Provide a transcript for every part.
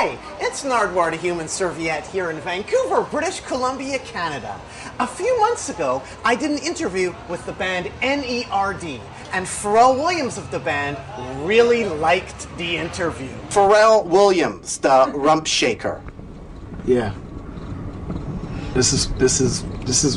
Hi, it's Nardwuar, the Human Serviette here in Vancouver, British Columbia, Canada. A few months ago, I did an interview with the band N.E.R.D, and Pharrell Williams of the band really liked the interview. Pharrell Williams, the rump shaker. Yeah. This is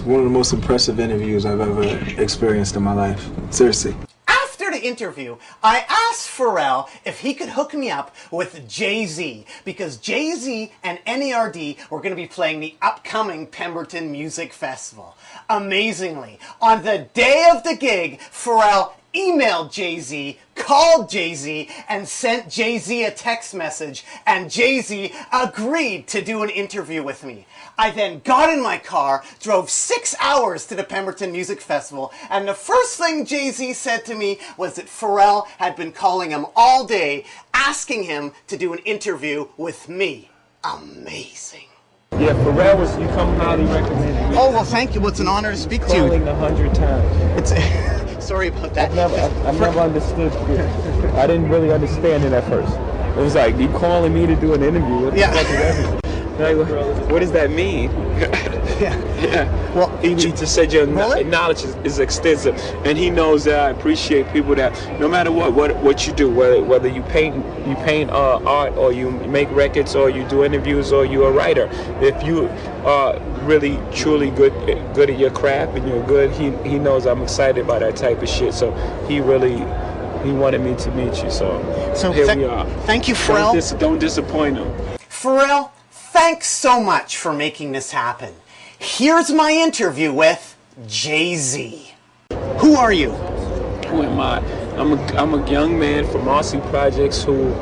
one of the most impressive interviews I've ever experienced in my life. Seriously. After the interview, I asked Pharrell if he could hook me up with Jay-Z, because Jay-Z and N.E.R.D were going to be playing the upcoming Pemberton Music Festival. Amazingly, on the day of the gig, Pharrell emailed Jay-Z, called Jay-Z, and sent Jay-Z a text message, and Jay-Z agreed to do an interview with me. I then got in my car, drove 6 hours to the Pemberton Music Festival, and the first thing Jay-Z said to me was that Pharrell had been calling him all day, asking him to do an interview with me. Amazing. Yeah, Pharrell was, you come highly recommended. Oh, well, thank you. Well, it's an honor to speak to you. Calling 100 times. It's sorry about that. I've never understood it. I didn't really understand it at first. It was like, you calling me to do an interview? What the fuck is everything? Like, what does that mean? Yeah. Well, he just said your knowledge is extensive, and he knows that I appreciate people that no matter what you do, whether you paint art, or you make records, or you do interviews, or you're a writer, if you are really truly good at your craft and you're good, he knows I'm excited by that type of shit. So he wanted me to meet you. So here we are. Thank you, Pharrell. Don't disappoint him. Pharrell, thanks so much for making this happen. Here's my interview with Jay-Z. Who are you? Who am I? I'm a young man from Marcy Projects who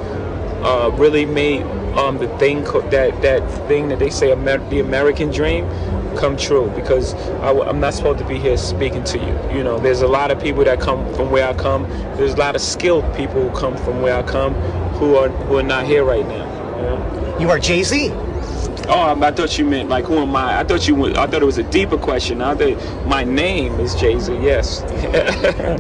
really made the thing that thing that they say the American dream come true, because I'm not supposed to be here speaking to you. You know, there's a lot of people that come from where I come. There's a lot of skilled people who come from where I come who are not here right now. You know? You are Jay-Z. Oh, I thought you meant like, who am I? I thought it was a deeper question. I thought my name is Jay-Z. Yes.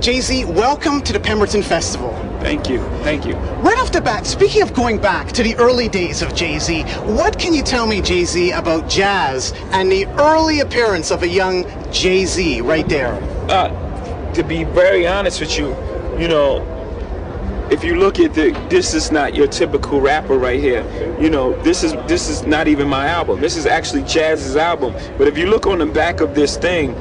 Jay-Z, welcome to the Pemberton Festival. Thank you. Thank you. Right off the bat, speaking of going back to the early days of Jay-Z, what can you tell me, Jay-Z, about jazz and the early appearance of a young Jay-Z right there? To be very honest with you, you know, if you look at this is not your typical rapper right here. You know, this is not even my album. This is actually Jazz's album. But if you look on the back of this thing,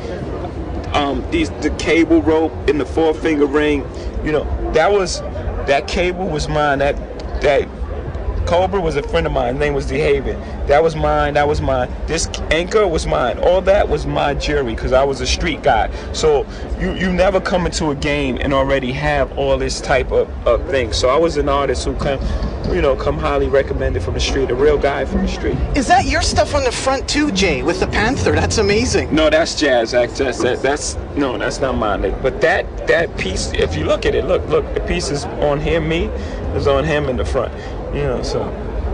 the cable rope in the 4-finger ring, you know, that cable was mine. That Cobra was a friend of mine. His name was DeHaven. That was mine. That was mine. This anchor was mine. All that was my jewelry, because I was a street guy. So you never come into a game and already have all this type of things. So I was an artist who come highly recommended from the street, a real guy from the street. Is that your stuff on the front too, Jay, with the Panther? That's amazing. No, that's Jazz. That's not mine. But that piece, if you look at it, look, the piece is on him. Me is on him in the front. You know, so.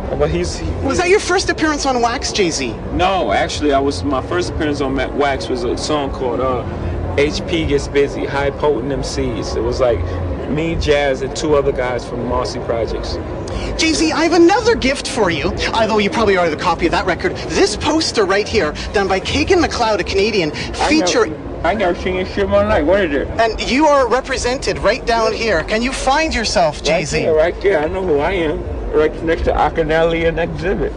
But was that your first appearance on Wax, Jay-Z? No, actually, my first appearance on Wax was a song called HP Gets Busy, High Potent MCs. It was like me, Jazz, and 2 other guys from Marcy Projects. Jay-Z, I have another gift for you, although you probably already have a copy of that record. This poster right here, done by Kagan McLeod, a Canadian, I never seen this shit in my life. What is it? And you are represented right down here. Can you find yourself, Jay-Z? Right there. I know who I am. Right next to Akinelli and Exhibit.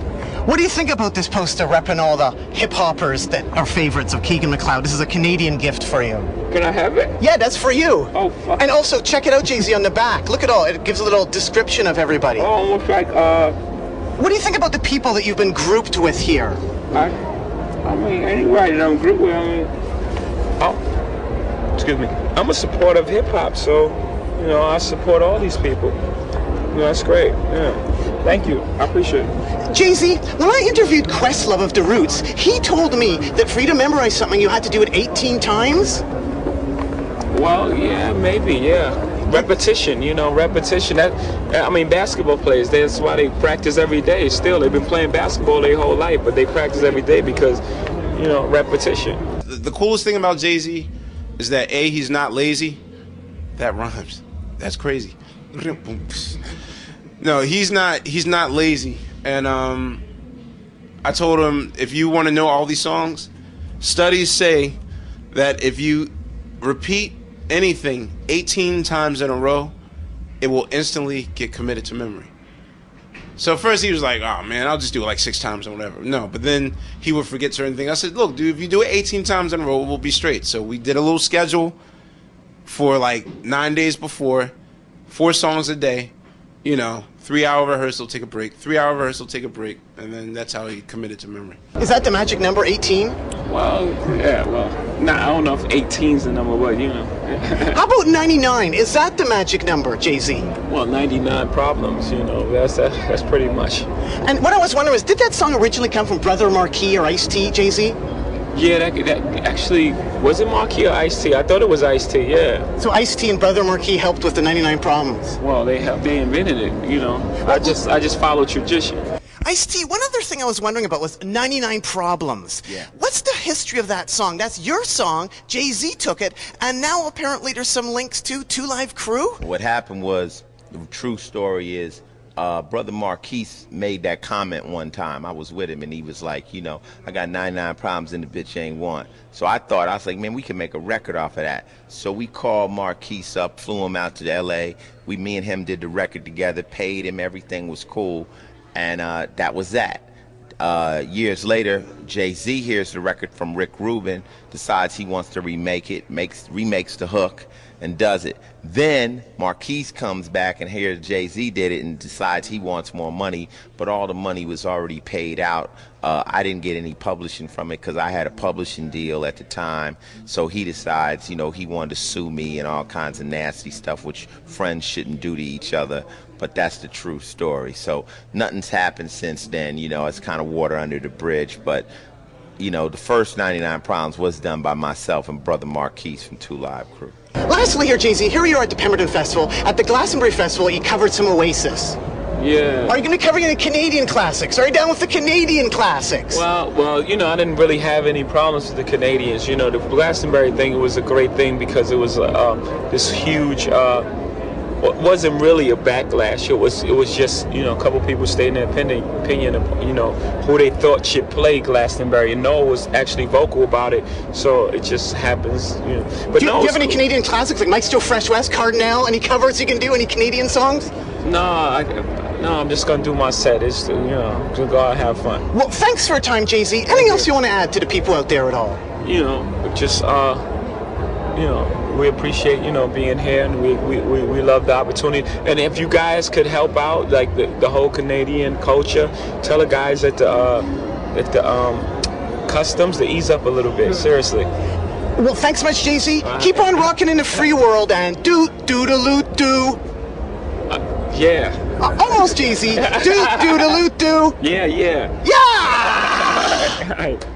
What do you think about this poster repping all the hip-hoppers that are favorites of Keegan McLeod? This is a Canadian gift for you. Can I have it? Yeah, that's for you. Oh, fuck. And also, check it out, Jay-Z, on the back. Look at all. It gives a little description of everybody. Oh, almost like, What do you think about the people that you've been grouped with here? I mean, anybody that I'm grouped with, excuse me. I'm a supporter of hip-hop, so, you know, I support all these people. You know, that's great. Yeah. Thank you. I appreciate it. Jay-Z, when I interviewed Questlove of The Roots, he told me that for you to memorize something, you had to do it 18 times? Well, yeah, maybe, yeah. Repetition, you know, repetition. Basketball players, that's why they practice every day still. They've been playing basketball their whole life, but they practice every day because, you know, repetition. The coolest thing about Jay-Z is that, A, he's not lazy. That rhymes. That's crazy. No, he's not lazy. and I told him, if you want to know all these songs, studies say that if you repeat anything 18 times in a row, it will instantly get committed to memory. So first he was like, oh man, I'll just do it like 6 times or whatever. No, but then he would forget certain things. I said, look, dude, if you do it 18 times in a row, we'll be straight. So we did a little schedule for like 9 days before, 4 songs a day, 3-hour rehearsal, take a break, 3-hour rehearsal, take a break, and then that's how he committed to memory. Is that the magic number, 18? Well, yeah, I don't know if 18's the number, but How about 99? Is that the magic number, Jay-Z? Well, 99 problems, that's pretty much. And what I was wondering is, did that song originally come from Brother Marquis or Ice-T, Jay-Z? Yeah, that actually, was it Marquis or Ice-T? I thought it was Ice-T, yeah. So Ice-T and Brother Marquis helped with the 99 problems? Well, they invented it, I just follow tradition. Ice-T, one other thing I was wondering about was 99 Problems. Yeah. What's the history of that song? That's your song, Jay-Z took it, and now apparently there's some links to Two Live Crew? What happened was, the true story is, Brother Marquise made that comment one time. I was with him and he was like, I got 99 problems and the bitch ain't one. So I was like, man, we can make a record off of that. So we called Marquise up, flew him out to LA. Me and him did the record together, paid him, everything was cool. And that was that. Years later, Jay-Z hears the record from Rick Rubin, decides he wants to remake it, remakes the hook, and does it. Then Marquise comes back and hears Jay-Z did it and decides he wants more money, but all the money was already paid out. I didn't get any publishing from it because I had a publishing deal at the time. So he decides, he wanted to sue me and all kinds of nasty stuff, which friends shouldn't do to each other. But that's the true story. So nothing's happened since then. It's kind of water under the bridge. But, the first 99 Problems was done by myself and Brother Marquise from Two Live Crew. Lastly here, Jay-Z, here you are at the Pemberton Festival. At the Glastonbury Festival, you covered some Oasis. Yeah. Are you going to be covering any Canadian classics? Are you down with the Canadian classics? Well, I didn't really have any problems with the Canadians. The Glastonbury thing, it was a great thing because it was this huge... it wasn't really a backlash. It was just, a couple people stating their opinion of, who they thought should play Glastonbury. And Noah was actually vocal about it, so it just happens, But do you have any Canadian classics, like Mike's Still Fresh West, Cardinal, any covers you can do, any Canadian songs? No, I'm just going to do my set. It's, to go out and have fun. Well, thanks for your time, Jay-Z. Anything else you want to add to the people out there at all? Just, we appreciate, being here, and we love the opportunity. And if you guys could help out, like the whole Canadian culture, tell the guys at the customs to ease up a little bit. Seriously. Well, thanks so much, Jay-Z. Keep on rocking in the free world and do-do-do-do. Yeah. Almost, Jay-Z. Do-do-do-do-do. Yeah. Yeah! All right.